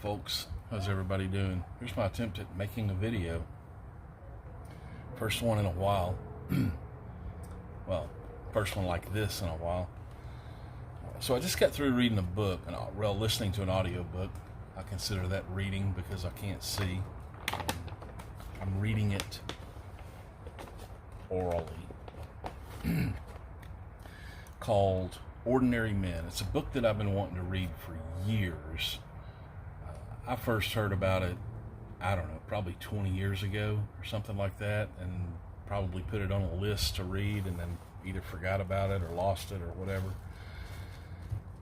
folks? How's everybody doing? Here's my attempt at making a video. First one in a while. Well, first one like this in a while. So I just got through reading a book, listening to an audio book. I consider that reading because I can't see. I'm reading it orally. Called Ordinary Men. It's a book that I've been wanting to read for years. I first heard about it, I don't know, probably 20 years ago or something like that, and probably put it on a list to read and then either forgot about it or lost it or whatever.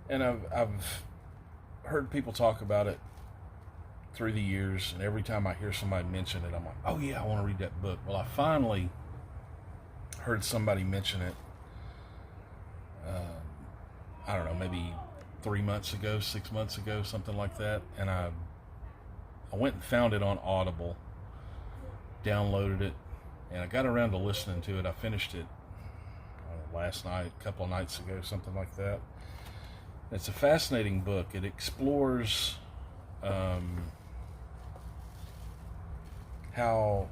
And I've heard people talk about it through the years, and every time I hear somebody mention it, I'm like, oh yeah, I want to read that book. Well, I finally heard somebody mention it, I don't know, maybe 3 months ago, 6 months ago, something like that, and I went and found it on Audible, downloaded it, and I got around to listening to it. I finished it last night, a couple of nights ago, something like that. It's a fascinating book. It explores how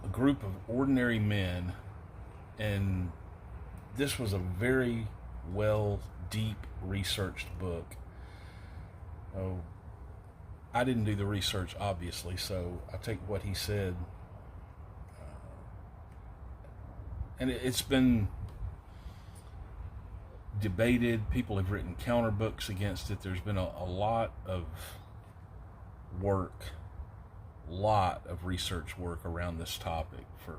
a group of ordinary men, and this was a very deep researched book. Oh, I didn't do the research, obviously, so I take what he said. And it's been debated. People have written counter books against it. There's been a lot of research work around this topic for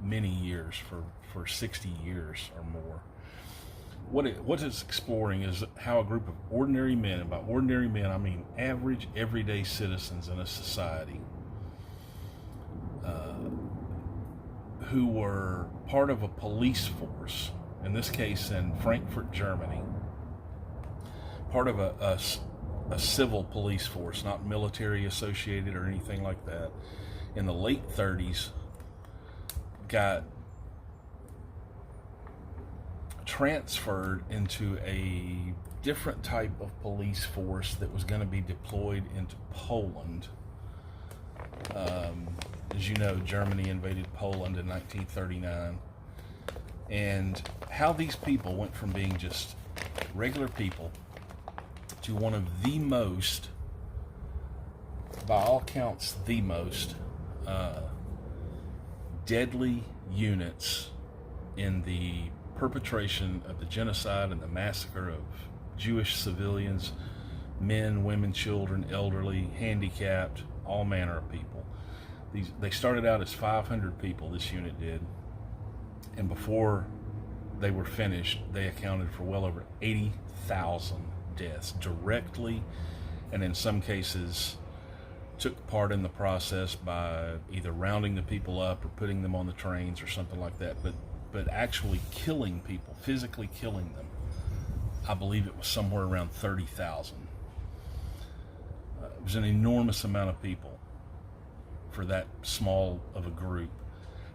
many years, for 60 years or more. What it's exploring is how a group of ordinary men, and by ordinary men I mean average, everyday citizens in a society, who were part of a police force, in this case in Frankfurt, Germany, part of a civil police force, not military associated or anything like that, in the late 30s, got transferred into a different type of police force that was going to be deployed into Poland. As you know, Germany invaded Poland in 1939. And how these people went from being just regular people to one of the most, by all counts, the most deadly units in the perpetration of the genocide and the massacre of Jewish civilians, men, women, children, elderly, handicapped, all manner of people. They started out as 500 people, this unit did, and before they were finished, they accounted for well over 80,000 deaths directly, and in some cases took part in the process by either rounding the people up or putting them on the trains or something like that, but actually killing people, physically killing them, I believe it was somewhere around 30,000. It was an enormous amount of people for that small of a group.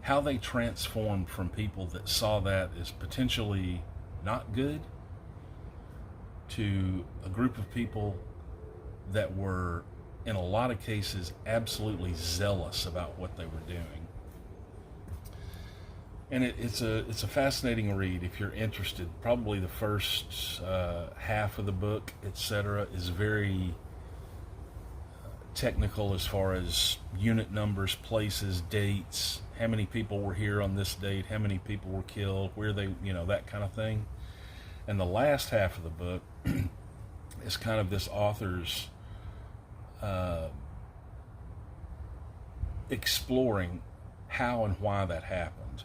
How they transformed from people that saw that as potentially not good to a group of people that were, in a lot of cases, absolutely zealous about what they were doing. And it's a fascinating read if you're interested. Probably the first half of the book, etc., is very technical as far as unit numbers, places, dates, how many people were here on this date, how many people were killed, where they, that kind of thing. And the last half of the book is kind of this author's exploring how and why that happened.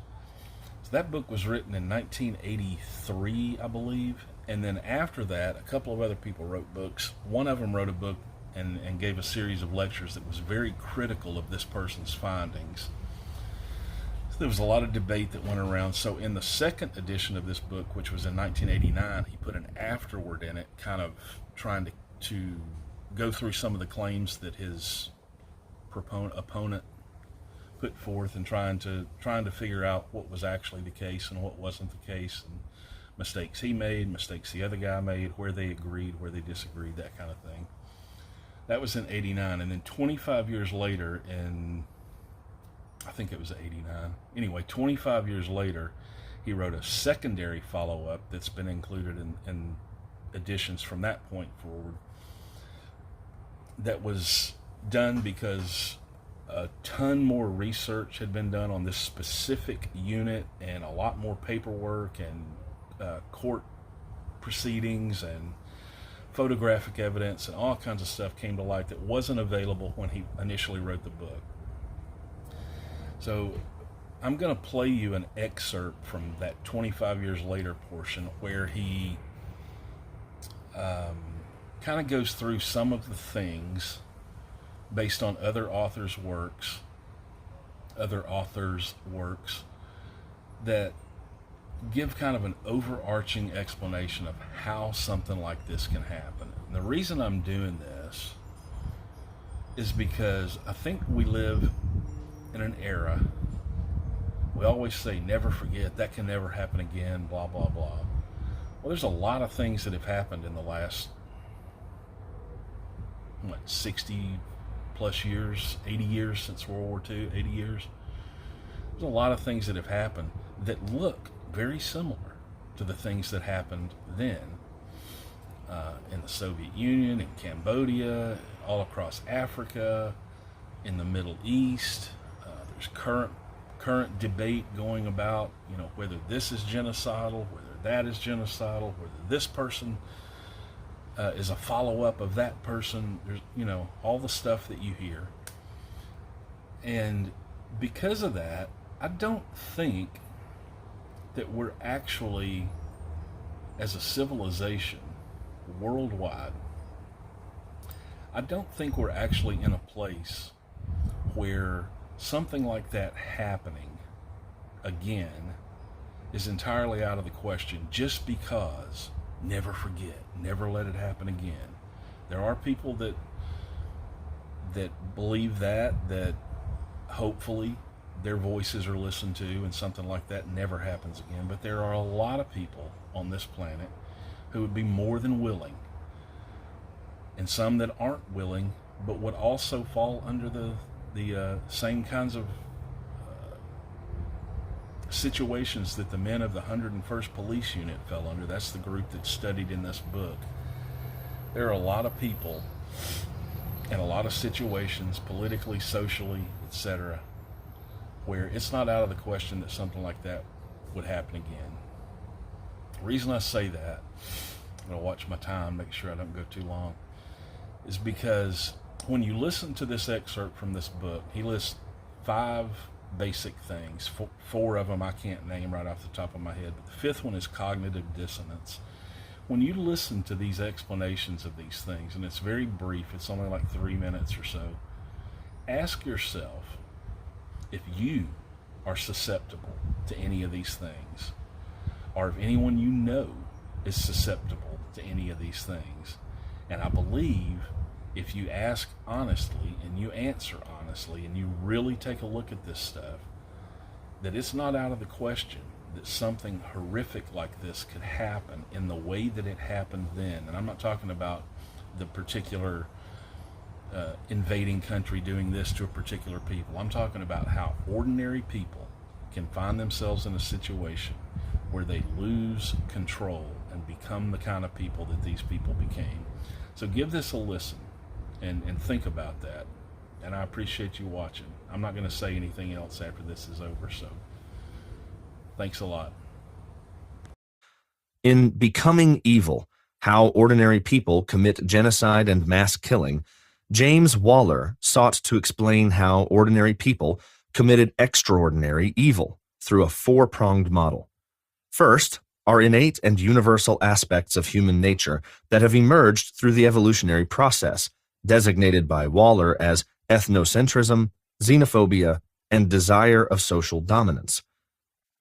So that book was written in 1983, I believe, and then after that, a couple of other people wrote books. One of them wrote a book and gave a series of lectures that was very critical of this person's findings. So there was a lot of debate that went around. So in the second edition of this book, which was in 1989, he put an afterword in it, kind of trying to go through some of the claims that his opponent put forth, and trying to figure out what was actually the case and what wasn't the case, and mistakes he made, mistakes the other guy made, where they agreed, where they disagreed, that kind of thing. That was in 89. And then 25 years later, I think it was 89. Anyway, 25 years later, he wrote a secondary follow-up that's been included in editions from that point forward, that was done because a ton more research had been done on this specific unit, and a lot more paperwork and court proceedings and photographic evidence and all kinds of stuff came to light that wasn't available when he initially wrote the book. So I'm going to play you an excerpt from that 25 years later portion where he kind of goes through some of the things based on other authors' works that give kind of an overarching explanation of how something like this can happen. And the reason I'm doing this is because I think we live in an era, we always say never forget, that can never happen again, blah blah blah. Well, there's a lot of things that have happened in the last 60 plus years, 80 years since World War II, 80 years. There's a lot of things that have happened that look very similar to the things that happened then in the Soviet Union, in Cambodia, all across Africa, in the Middle East. There's current debate going about, whether this is genocidal, whether that is genocidal, whether this person is a follow-up of that person. There's, all the stuff that you hear. And because of that, I don't think that we're actually, as a civilization, worldwide, I don't think we're actually in a place where something like that happening again is entirely out of the question, just because never forget, never let it happen again. There are people that believe that hopefully their voices are listened to and something like that never happens again. But there are a lot of people on this planet who would be more than willing, and some that aren't willing but would also fall under the same kinds of situations that the men of the 101st Police Unit fell under. That's the group that's studied in this book. There are a lot of people and a lot of situations, politically, socially, etc., where it's not out of the question that something like that would happen again. The reason I say that, I'm going to watch my time, make sure I don't go too long, is because when you listen to this excerpt from this book, he lists 5 basic things. 4 of them I can't name right off the top of my head, but the 5th one is cognitive dissonance. When you listen to these explanations of these things, and it's very brief, it's only like 3 minutes or so, ask yourself if you are susceptible to any of these things, or if anyone you know is susceptible to any of these things. And I believe if you ask honestly and you answer honestly and you really take a look at this stuff, that it's not out of the question that something horrific like this could happen in the way that it happened then. And I'm not talking about the particular invading country doing this to a particular people. I'm talking about how ordinary people can find themselves in a situation where they lose control and become the kind of people that these people became. So give this a listen and think about that. And I appreciate you watching. I'm not going to say anything else after this is over, so thanks a lot. In Becoming Evil, How Ordinary People Commit Genocide and Mass Killing, James Waller sought to explain how ordinary people committed extraordinary evil through a 4-pronged model. First, are innate and universal aspects of human nature that have emerged through the evolutionary process, designated by Waller as ethnocentrism, xenophobia, and desire of social dominance.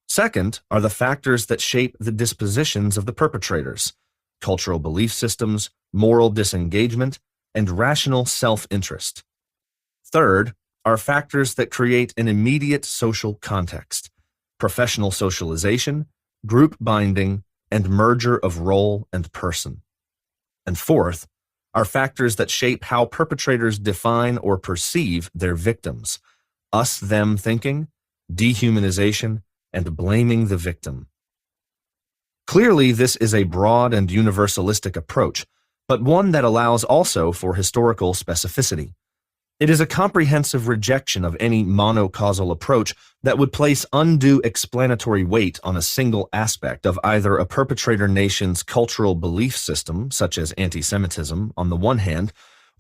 Second are the factors that shape the dispositions of the perpetrators: cultural belief systems, moral disengagement, and rational self-interest. Third are factors that create an immediate social context: professional socialization, group binding, and merger of role and person. And fourth, are factors that shape how perpetrators define or perceive their victims: us-them thinking, dehumanization, and blaming the victim. Clearly, this is a broad and universalistic approach, but one that allows also for historical specificity. It is a comprehensive rejection of any monocausal approach that would place undue explanatory weight on a single aspect of either a perpetrator nation's cultural belief system, such as anti-Semitism, on the one hand,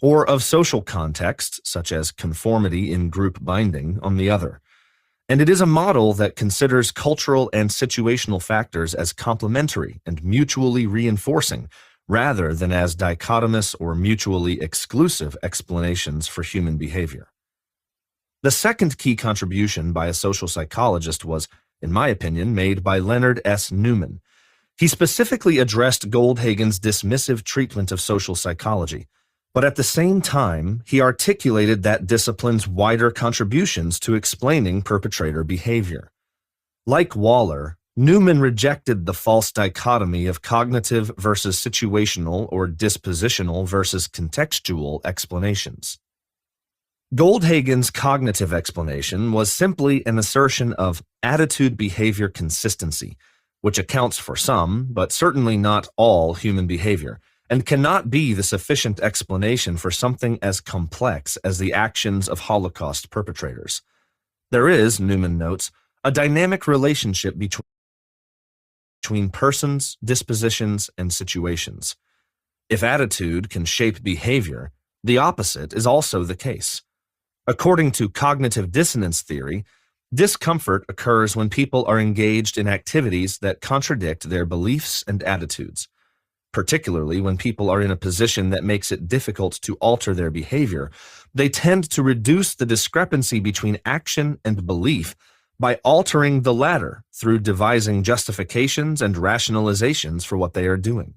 or of social context, such as conformity in group binding, on the other. And it is a model that considers cultural and situational factors as complementary and mutually reinforcing, rather than as dichotomous or mutually exclusive explanations for human behavior. The second key contribution by a social psychologist was, in my opinion, made by Leonard S. Newman. He specifically addressed Goldhagen's dismissive treatment of social psychology, but at the same time, he articulated that discipline's wider contributions to explaining perpetrator behavior. Like Waller, Newman rejected the false dichotomy of cognitive versus situational or dispositional versus contextual explanations. Goldhagen's cognitive explanation was simply an assertion of attitude-behavior consistency, which accounts for some, but certainly not all, human behavior, and cannot be the sufficient explanation for something as complex as the actions of Holocaust perpetrators. There is, Newman notes, a dynamic relationship between persons, dispositions, and situations. If attitude can shape behavior, the opposite is also the case. According to cognitive dissonance theory, discomfort occurs when people are engaged in activities that contradict their beliefs and attitudes. Particularly when people are in a position that makes it difficult to alter their behavior, they tend to reduce the discrepancy between action and belief by altering the latter through devising justifications and rationalizations for what they are doing.